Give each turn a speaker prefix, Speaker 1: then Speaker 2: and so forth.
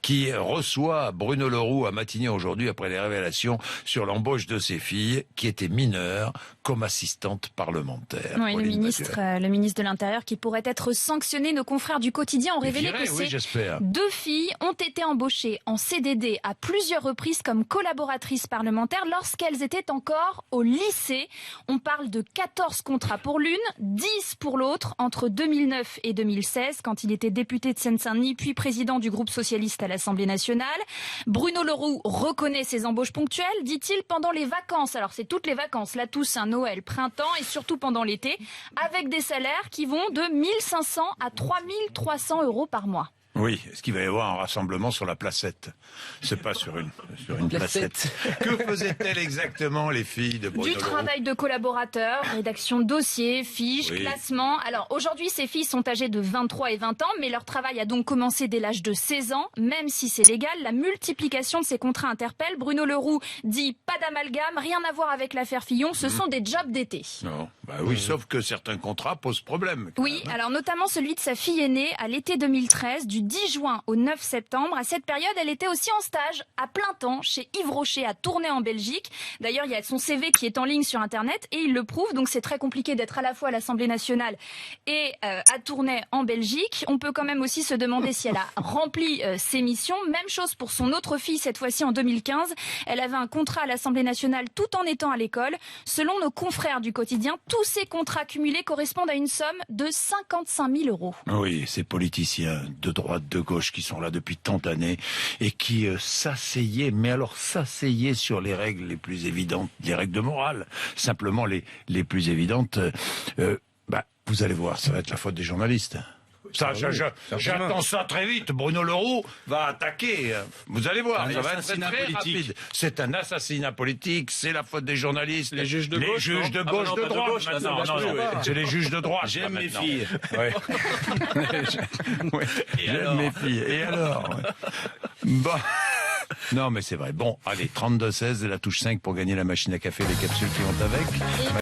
Speaker 1: qui reçoit Bruno Le Roux à Matignon aujourd'hui après les révélations sur l'embauche de ses filles qui étaient mineures comme assistantes parlementaires.
Speaker 2: Oui, le ministre de l'Intérieur qui pourrait être sanctionné. Nos confrères du quotidien ont révélé que ces deux filles ont été embauchées en CDD à plusieurs reprises comme collaboratrices parlementaires lorsqu'elles étaient encore au lycée. On parle de 14 contrats pour l'une, 10 pour l'autre entre 2009 et 2016 quand il était député de Seine-Saint-Denis puis président du groupe socialiste à l'Assemblée nationale. Bruno Le Roux reconnaît ces embauches ponctuelles, dit-il, pendant les vacances. Alors c'est toutes les vacances, la Toussaint, Noël, printemps et surtout pendant l'été, avec des salaires qui vont de 1 500 à 3 300 euros par mois.
Speaker 1: Oui, est-ce qu'il va y avoir un rassemblement sur la placette? C'est pas sur une placette. Que faisaient-elles exactement, les filles de Bruno Le Roux?
Speaker 2: Du travail de collaborateurs, rédaction de dossiers, fiches, classements. Alors aujourd'hui, ces filles sont âgées de 23 et 20 ans, mais leur travail a donc commencé dès l'âge de 16 ans. Même si c'est légal, la multiplication de ces contrats interpelle. Bruno Le Roux dit pas d'amalgame, rien à voir avec l'affaire Fillon, ce sont des jobs d'été.
Speaker 1: Non, oui, sauf que certains contrats posent problème.
Speaker 2: Oui, alors notamment celui de sa fille aînée à l'été 2013, du 10 juin au 9 septembre. À cette période, elle était aussi en stage à plein temps chez Yves Rocher à Tournai en Belgique. D'ailleurs, il y a son CV qui est en ligne sur Internet et il le prouve. Donc c'est très compliqué d'être à la fois à l'Assemblée nationale et à Tournai en Belgique. On peut quand même aussi se demander si elle a rempli ses missions. Même chose pour son autre fille, cette fois-ci en 2015. Elle avait un contrat à l'Assemblée nationale tout en étant à l'école. Selon nos confrères du quotidien, tous ces contrats cumulés correspondent à une somme de 55 000 euros.
Speaker 1: Oui, ces politiciens de droite, de gauche qui sont là depuis tant d'années et qui s'asseyaient sur les règles les plus évidentes, les règles de morale, simplement les plus évidentes. Vous allez voir, ça va être la faute des journalistes. Ça, j'attends ça très vite. Bruno Le Roux va attaquer. Vous allez voir, ça va être très rapide. C'est un assassinat politique, c'est la faute des journalistes.
Speaker 3: Les juges de gauche,
Speaker 1: de droite. Non, c'est les juges de droite.
Speaker 3: J'aime mes filles.
Speaker 1: Ouais. J'aime mes filles. Et alors Bon. Non, mais c'est vrai. Bon, allez, 32-16 et la touche 5 pour gagner la machine à café et les capsules qui vont avec.